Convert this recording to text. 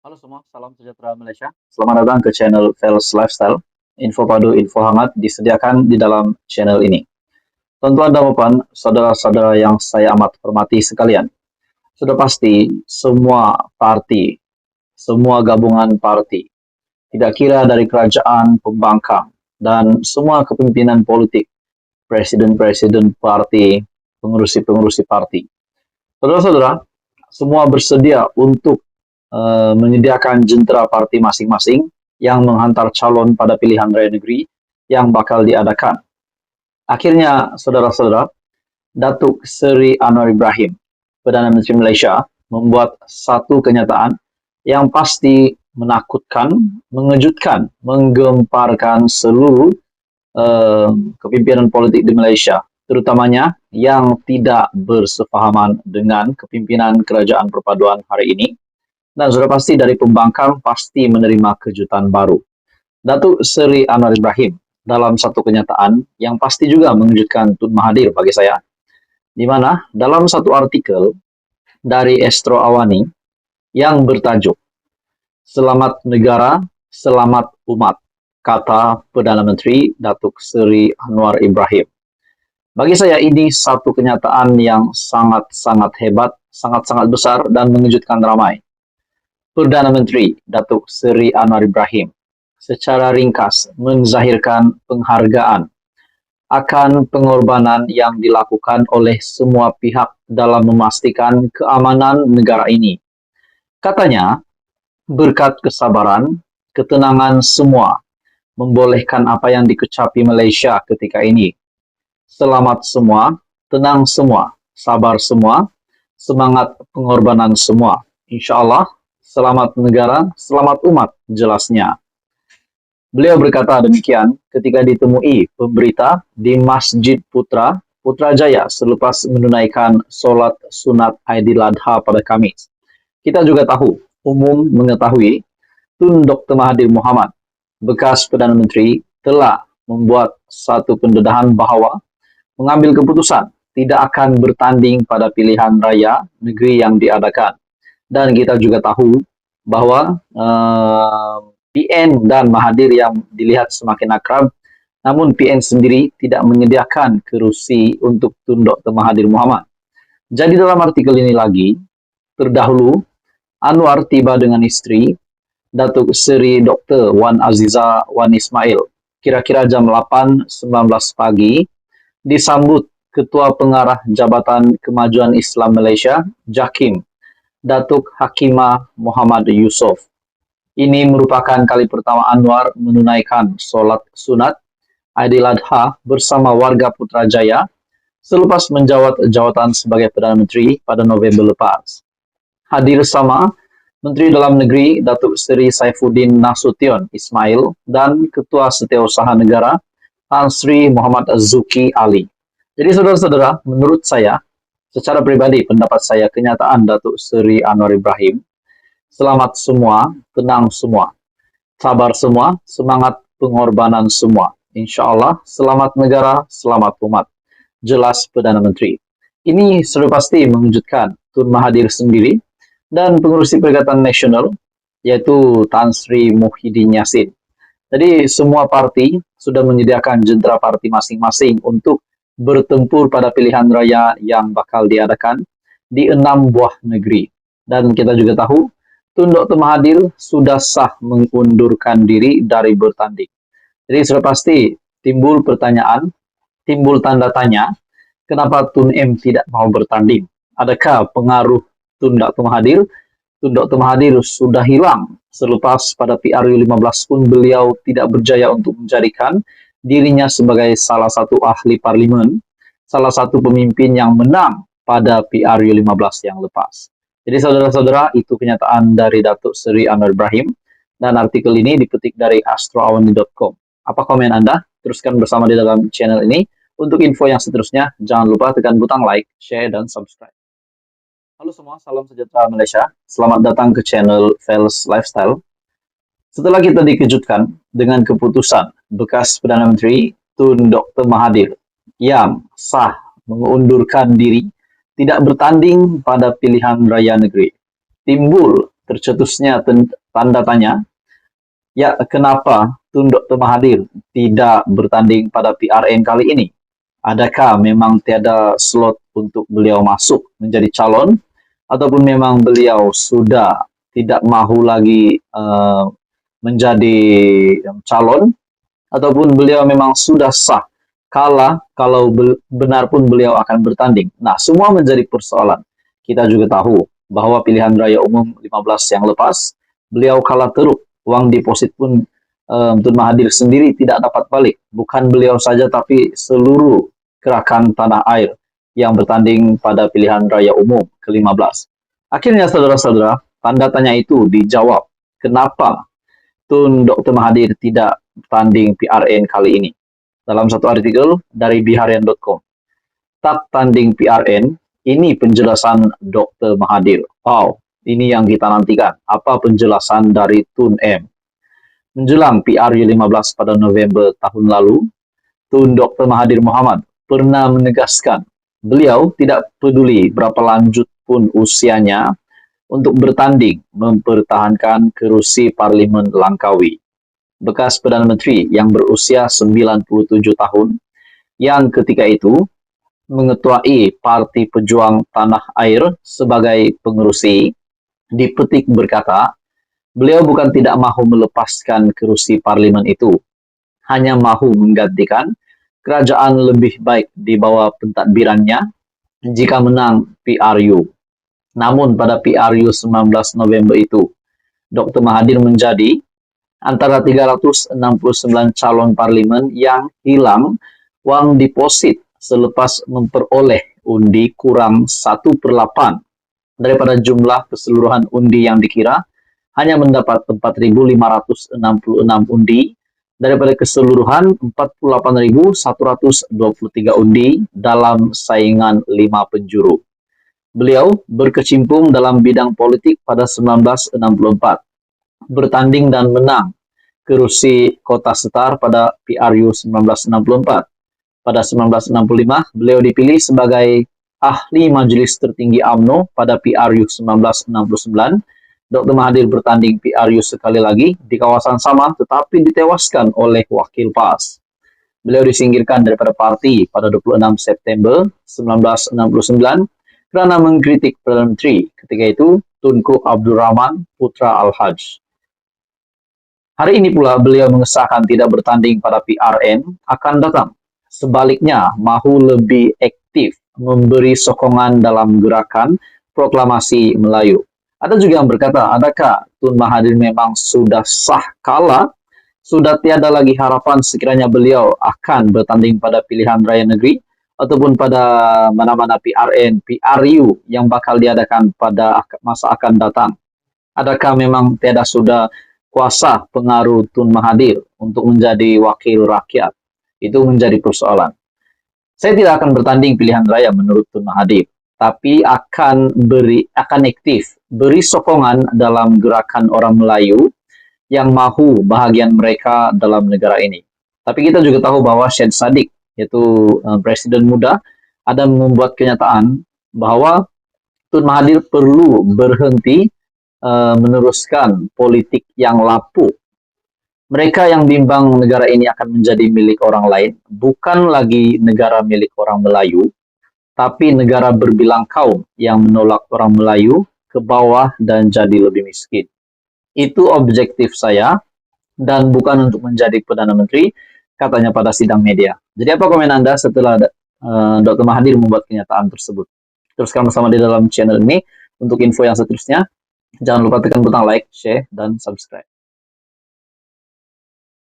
Halo semua, salam sejahtera Malaysia. Selamat datang ke channel Fels Lifestyle. Info padu, info hangat disediakan di dalam channel ini. Tuan-tuan dan puan, saudara-saudara yang saya amat hormati sekalian. Sudah pasti semua parti, semua gabungan parti, tidak kira dari kerajaan, pembangkang, dan semua kepimpinan politik, presiden-presiden parti, pengurusi-pengurusi parti. Saudara-saudara, semua bersedia untuk menyediakan jentera parti masing-masing yang menghantar calon pada pilihan raya negeri yang bakal diadakan. Akhirnya, saudara-saudara, Datuk Seri Anwar Ibrahim, Perdana Menteri Malaysia, membuat satu kenyataan yang pasti menakutkan, mengejutkan, menggemparkan seluruh kepimpinan politik di Malaysia, terutamanya yang tidak bersefahaman dengan kepimpinan kerajaan perpaduan hari ini. Dan sudah pasti dari pembangkang pasti menerima kejutan baru. Datuk Seri Anwar Ibrahim dalam satu kenyataan yang pasti juga mengejutkan Tun Mahathir bagi saya, di mana dalam satu artikel dari Astro Awani yang bertajuk "Selamat Negara, Selamat Umat," kata Perdana Menteri Datuk Seri Anwar Ibrahim. Bagi saya ini satu kenyataan yang sangat-sangat hebat, sangat-sangat besar dan mengejutkan ramai. Perdana Menteri Datuk Seri Anwar Ibrahim secara ringkas menzahirkan penghargaan akan pengorbanan yang dilakukan oleh semua pihak dalam memastikan keamanan negara ini. Katanya, berkat kesabaran, ketenangan semua membolehkan apa yang dikecapi Malaysia ketika ini. Selamat semua, tenang semua, sabar semua, semangat pengorbanan semua. InsyaAllah, selamat negara, selamat umat, jelasnya. Beliau berkata demikian ketika ditemui pemberita di Masjid Putrajaya selepas menunaikan solat sunat Aidiladha pada Khamis. Kita juga tahu, umum mengetahui, Tun Dr. Mahathir Mohamad, bekas Perdana Menteri, telah membuat satu pendedahan bahawa mengambil keputusan tidak akan bertanding pada pilihan raya negeri yang diadakan. Dan kita juga tahu bahwa PN dan Mahathir yang dilihat semakin akrab, namun PN sendiri tidak menyediakan kerusi untuk Tun Dr. Mahathir Mohamad. Jadi dalam artikel ini lagi, terdahulu Anwar tiba dengan istri, Datuk Seri Dr. Wan Aziza Wan Ismail, kira-kira jam 8.19 pagi, disambut Ketua Pengarah Jabatan Kemajuan Islam Malaysia, JAKIM, Datuk Hakimah Muhammad Yusof. Ini merupakan kali pertama Anwar menunaikan solat sunat Aidiladha bersama warga Putrajaya selepas menjawat jawatan sebagai Perdana Menteri pada November lepas. Hadir sama Menteri Dalam Negeri Datuk Seri Saifuddin Nasution Ismail dan Ketua Setiausaha Negara Tan Sri Muhammad Zuki Ali. Jadi saudara-saudara, menurut saya, secara pribadi, pendapat saya, kenyataan Datuk Seri Anwar Ibrahim, selamat semua, tenang semua, sabar semua, semangat pengorbanan semua. InsyaAllah, selamat negara, selamat umat. Jelas Perdana Menteri. Ini sudah pasti mengejutkan Tun Mahathir sendiri dan pengurusi Perikatan Nasional, yaitu Tan Sri Muhyiddin Yassin. Jadi semua parti sudah menyediakan jentera parti masing-masing untuk bertempur pada pilihan raya yang bakal diadakan di 6 buah negeri. Dan kita juga tahu, Tun Dr. Mahathir sudah sah mengundurkan diri dari bertanding. Jadi sudah pasti timbul pertanyaan, timbul tanda tanya, kenapa Tun M tidak mau bertanding? Adakah pengaruh Tun Dr. Mahathir? Tun Dr. Mahathir sudah hilang selepas pada PRU15 pun beliau tidak berjaya untuk menjadikan dirinya sebagai salah satu ahli parlimen, salah satu pemimpin yang menang pada PRU15 yang lepas. Jadi saudara-saudara, itu kenyataan dari Datuk Seri Anwar Ibrahim dan artikel ini dipetik dari astroawani.com. Apa komen Anda? Teruskan bersama di dalam channel ini. Untuk info yang seterusnya, jangan lupa tekan butang like, share, dan subscribe. Halo semua, salam sejahtera Malaysia. Selamat datang ke channel Fels Lifestyle. Setelah kita dikejutkan dengan keputusan bekas Perdana Menteri Tun Dr. Mahathir yang sah mengundurkan diri tidak bertanding pada pilihan raya negeri, timbul tercetusnya tanda tanya, ya kenapa Tun Dr. Mahathir tidak bertanding pada PRN kali ini? Adakah memang tiada slot untuk beliau masuk menjadi calon, ataupun memang beliau sudah tidak mahu lagi menjadi calon, ataupun beliau memang sudah sah kalah kalau benar pun beliau akan bertanding. Nah, semua menjadi persoalan. Kita juga tahu bahwa pilihan raya umum 15 yang lepas, beliau kalah teruk. Uang deposit pun Tun Mahathir sendiri tidak dapat balik. Bukan beliau saja, tapi seluruh gerakan tanah air yang bertanding pada pilihan raya umum ke-15. Akhirnya, saudara-saudara, tanda tanya itu dijawab. Kenapa Tun Dr. Mahathir tidak bertanding PRN kali ini? Dalam satu artikel dari biharian.com. Tak tanding PRN, ini penjelasan Dr. Mahathir. Wow, ini yang kita nantikan. Apa penjelasan dari Tun M? Menjelang PRU 15 pada November tahun lalu, Tun Dr. Mahathir Mohamad pernah menegaskan beliau tidak peduli berapa lanjut pun usianya untuk bertanding mempertahankan kerusi Parlimen Langkawi. Bekas Perdana Menteri yang berusia 97 tahun yang ketika itu mengetuai Parti Pejuang Tanah Air sebagai pengerusi, dipetik berkata, beliau bukan tidak mahu melepaskan kerusi parlimen itu, hanya mahu menggantikan kerajaan lebih baik di bawah pentadbirannya jika menang PRU. Namun pada PRU 19 November itu, Dr. Mahathir menjadi antara 369 calon parlimen yang hilang wang deposit selepas memperoleh undi kurang 1/8 daripada jumlah keseluruhan undi yang dikira, hanya mendapat 4.566 undi daripada keseluruhan 48.123 undi dalam saingan 5 penjuru. Beliau berkecimpung dalam bidang politik pada 1964, bertanding dan menang kerusi Kota Setar pada PRU 1964. Pada 1965, beliau dipilih sebagai ahli Majelis Tertinggi UMNO pada PRU 1969. Dr. Mahathir bertanding PRU sekali lagi di kawasan sama, tetapi ditewaskan oleh wakil PAS. Beliau disingkirkan daripada parti pada 26 September 1969 kerana mengkritik Perdana Menteri ketika itu, Tunku Abdul Rahman Putra Al-Haj. Hari ini pula beliau mengesahkan tidak bertanding pada PRN akan datang. Sebaliknya, mahu lebih aktif memberi sokongan dalam gerakan proklamasi Melayu. Ada juga yang berkata, adakah Tun Mahathir memang sudah sah kalah? Sudah tiada lagi harapan sekiranya beliau akan bertanding pada pilihan raya negeri ataupun pada mana-mana PRN, PRU yang bakal diadakan pada masa akan datang. Adakah memang tiada sudah kuasa pengaruh Tun Mahathir untuk menjadi wakil rakyat? Itu menjadi persoalan. Saya tidak akan bertanding pilihan raya menurut Tun Mahathir, tapi akan aktif beri sokongan dalam gerakan orang Melayu yang mahu bahagian mereka dalam negara ini. Tapi kita juga tahu bahwa Syed Saddiq, yaitu presiden muda, ada membuat kenyataan bahwa Tun Mahathir perlu berhenti meneruskan politik yang lapuk. Mereka yang bimbang negara ini akan menjadi milik orang lain, bukan lagi negara milik orang Melayu, tapi negara berbilang kaum yang menolak orang Melayu ke bawah dan jadi lebih miskin. Itu objektif saya, dan bukan untuk menjadi Perdana Menteri, katanya pada sidang media. Jadi apa komen Anda setelah Dr. Mahathir membuat kenyataan tersebut? Teruskan bersama di dalam channel ini. Untuk info yang seterusnya, jangan lupa tekan butang like, share, dan subscribe.